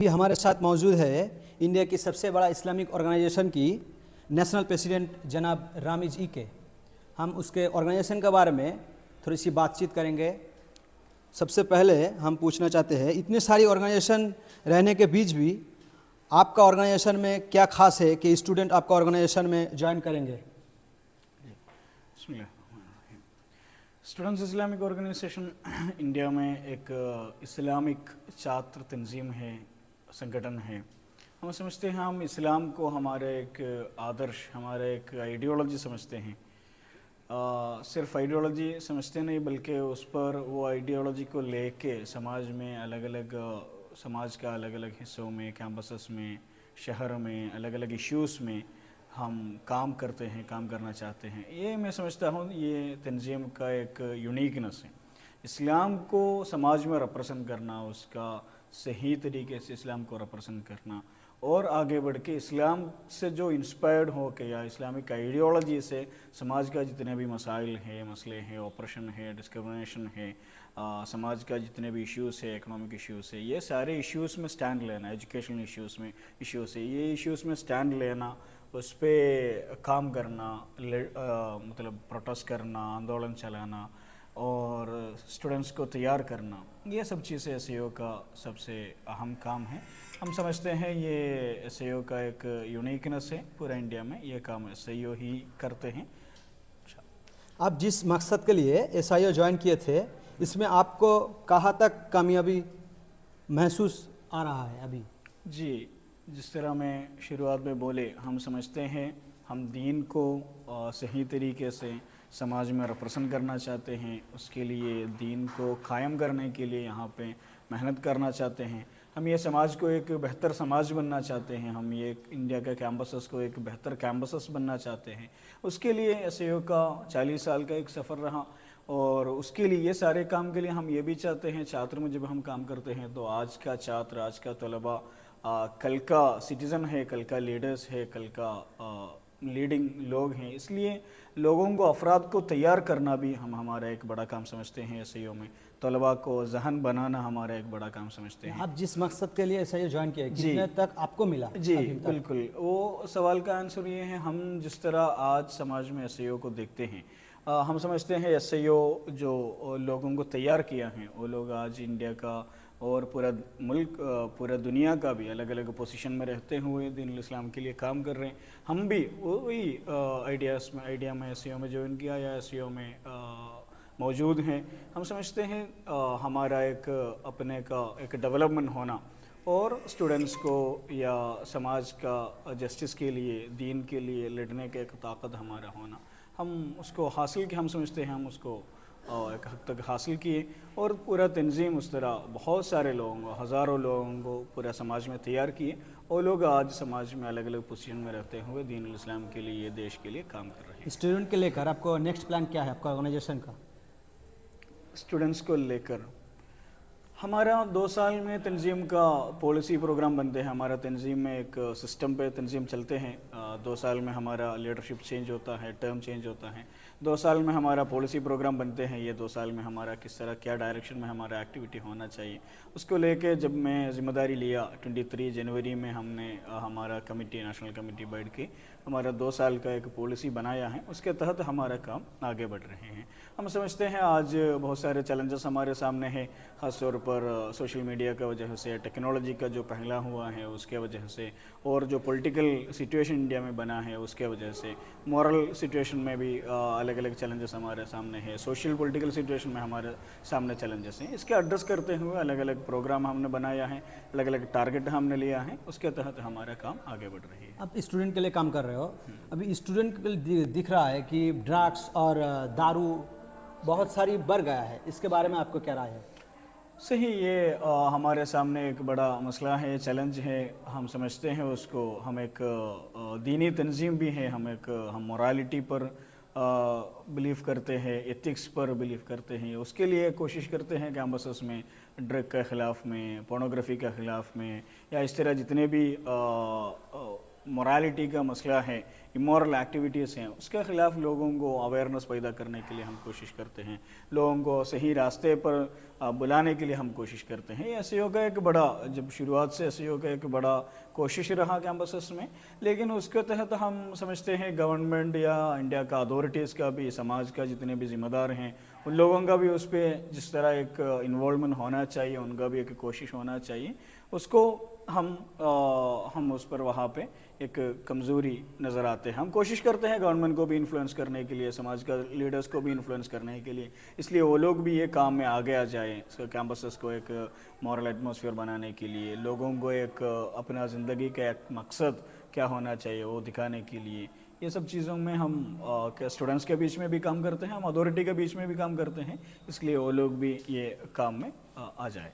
अभी हमारे साथ मौजूद है इंडिया की सबसे बड़ा इस्लामिक ऑर्गेनाइजेशन की नेशनल प्रेसिडेंट जनाब रामिज ई के। हम उसके ऑर्गेनाइजेशन के बारे में थोड़ी सी बातचीत करेंगे। सबसे पहले हम पूछना चाहते हैं, इतने सारी ऑर्गेनाइजेशन रहने के बीच भी आपका ऑर्गेनाइजेशन में क्या खास है कि स्टूडेंट आपका ऑर्गेनाइजेशन में ज्वाइन करेंगे? स्टूडेंट्स इस्लामिक ऑर्गेनाइजेशन इंडिया में एक इस्लामिक छात्र तंजीम है, संगठन है। हम समझते हैं हम इस्लाम को हमारे एक आदर्श, हमारे एक आइडियोलॉजी समझते हैं। सिर्फ आइडियोलॉजी समझते नहीं बल्कि उस पर वो आइडियोलॉजी को लेके समाज में अलग अलग समाज का अलग अलग हिस्सों में, कैंपसेस में, शहर में अलग अलग इश्यूज़ में हम काम करते हैं, काम करना चाहते हैं। ये मैं समझता हूँ ये तंजीम का एक यूनिकनेस है। इस्लाम को समाज में रिप्रेजेंट करना, उसका सही तरीके से इस्लाम को रिप्रेजेंट करना और आगे बढ़ के इस्लाम से जो इंस्पायर्ड हो के या इस्लामिक आइडियोलॉजी से समाज का जितने भी मसाइल हैं, मसले हैं, ऑपरेशन है, डिस्क्रिमिनेशन है, समाज का जितने भी इश्यूज़ है, इकोनॉमिक इश्यूज़ है, ये सारे इश्यूज़ में स्टैंड लेना, एजुकेशनल इश्यूज़ है, ये इश्यूज़ में स्टैंड लेना, उस पर काम करना, मतलब प्रोटेस्ट करना, आंदोलन चलाना और स्टूडेंट्स को तैयार करना, ये सब चीज़ें एसईओ का सबसे अहम काम है। हम समझते हैं ये एसईओ का एक यूनिकनेस है, पूरा इंडिया में ये काम एसईओ ही करते हैं। आप जिस मकसद के लिए एसआईओ ज्वाइन किए थे, इसमें आपको कहाँ तक कामयाबी महसूस आ रहा है अभी? जी, जिस तरह मैं शुरुआत में बोले, हम समझते हैं हम दीन को सही तरीके से समाज में रिप्रेजेंट करना चाहते हैं, उसके लिए दीन को कायम करने के लिए यहाँ पे मेहनत करना चाहते हैं। हम ये समाज को एक बेहतर समाज बनना चाहते हैं, हम ये इंडिया के कैंपसेस को एक बेहतर कैंपसेस बनना चाहते हैं। उसके लिए एसईओ का 40 साल का एक सफ़र रहा और उसके लिए ये सारे काम के लिए हम ये भी चाहते हैं, छात्र में जब हम काम करते हैं तो आज का छात्र, आज का तलबा कल का सिटीज़न है, कल का लीडर्स है, कल का लीडिंग लोग हैं। इसलिए लोगों को, अफराद को तैयार करना भी हम हमारा एक बड़ा काम समझते हैं एसईओ में। तलबा को जहन बनाना हमारा एक बड़ा काम समझते हैं। आप जिस मकसद के लिए एसआईओ ज्वाइन किए, कितने तक आपको मिला? जी बिल्कुल, वो सवाल का आंसर ये है, हम जिस तरह आज समाज में एसईओ को देखते हैं, हम समझते हैं एसईओ जो लोगों को तैयार किया है, वो लोग आज इंडिया का और पूरा मुल्क, पूरा दुनिया का भी अलग अलग पोजीशन में रहते हुए दीन इस्लाम के लिए काम कर रहे हैं। हम भी वही आइडिया में एसईओ में ज्वाइन किया या एसईओ में मौजूद हैं। हम समझते हैं हमारा एक अपने का एक डेवलपमेंट होना और स्टूडेंट्स को या समाज का जस्टिस के लिए, दीन के लिए लड़ने का एक ताकत हमारा होना, हम उसको हासिल किया। हम समझते हैं हम उसको एक हद तक हासिल किए और पूरा तंजीम उस तरह बहुत सारे लोगों को, हज़ारों लोगों को पूरा समाज में तैयार किए और लोग आज समाज में अलग अलग पोजीशन में रहते हुए दीन इस्लाम के लिए, देश के लिए काम कर रहे हैं। स्टूडेंट के लेकर आपको नेक्स्ट प्लान क्या है आपका ऑर्गेनाइजेशन का? स्टूडेंट्स को लेकर हमारा 2 साल में तंजीम का पॉलिसी प्रोग्राम बनते हैं। हमारा तंजीम में एक सिस्टम पे तंजीम चलते हैं। 2 साल में हमारा लीडरशिप चेंज होता है, टर्म चेंज होता है। 2 साल में हमारा पॉलिसी प्रोग्राम बनते हैं। ये 2 साल में हमारा किस तरह, क्या डायरेक्शन में हमारा एक्टिविटी होना चाहिए, उसको लेके जब मैं ज़िम्मेदारी लिया 23 जनवरी में, हमने हमारा कमेटी, नेशनल कमेटी बैठ के हमारा 2 साल का एक पॉलिसी बनाया है। उसके तहत हमारा काम आगे बढ़ रहे हैं। हम समझते हैं आज बहुत सारे चैलेंजेस हमारे सामने हैं, ख़ासतौर पर सोशल मीडिया की वजह से, टेक्नोलॉजी का जो पहला हुआ है उसके वजह से, और जो पॉलिटिकल सिचुएशन इंडिया में बना है उसके वजह से, मॉरल सिचुएशन में भी अलग अलग चैलेंजेस हमारे सामने हैं, सोशल पॉलिटिकल सिचुएशन में हमारे सामने चैलेंजेस हैं। इसके एड्रेस करते हुए अलग अलग प्रोग्राम हमने बनाया है, अलग अलग टारगेट हमने लिया है, उसके तहत हमारा काम आगे बढ़ रही है। आप स्टूडेंट के लिए काम कर रहे हो, अभी स्टूडेंट के लिए दिख रहा है कि ड्रग्स और दारू बहुत सारी बढ़ गया है, इसके बारे में आपको क्या राय है? सही, ये हमारे सामने एक बड़ा मसला है, चैलेंज है। हम समझते हैं उसको, हम एक दीनी तंजीम भी है, हम मोरालिटी पर बिलीव करते हैं, एथिक्स पर बिलीव करते हैं। उसके लिए कोशिश करते हैं कैंपसेस में ड्रग के ख़िलाफ़ में, पोर्नोग्राफी के ख़िलाफ़ में, या इस तरह जितने भी मोरालिटी का मसला है, इमोरल एक्टिविटीज़ हैं, उसके ख़िलाफ़ लोगों को अवेयरनेस पैदा करने के लिए हम कोशिश करते हैं, लोगों को सही रास्ते पर बुलाने के लिए हम कोशिश करते हैं। ये SEO का एक बड़ा, जब शुरुआत से SEO का एक बड़ा कोशिश रहा कैंपसेस में, लेकिन उसके तहत हम समझते हैं गवर्नमेंट या इंडिया का अथॉरिटीज़ का भी, समाज का जितने भी जिम्मेदार हैं, उन लोगों का भी उस पर जिस तरह एक इन्वॉल्वमेंट होना चाहिए, उनका भी एक कोशिश होना चाहिए, उसको हम उस पर वहाँ पे एक कमज़ोरी नज़र आते हैं। हम कोशिश करते हैं गवर्नमेंट को भी इन्फ्लुएंस करने के लिए, समाज का लीडर्स को भी इन्फ्लुएंस करने के लिए, इसलिए वो लोग भी ये काम में आगे आ जाएँ, कैंपसेस को एक मॉरल एटमॉस्फेयर बनाने के लिए, लोगों को एक अपना ज़िंदगी का एक मकसद क्या होना चाहिए वो दिखाने के लिए। ये सब चीज़ों में हम स्टूडेंट्स के बीच में भी काम करते हैं, हम अथॉरिटी के बीच में भी काम करते हैं, इसलिए वो लोग भी ये काम में आ जाए।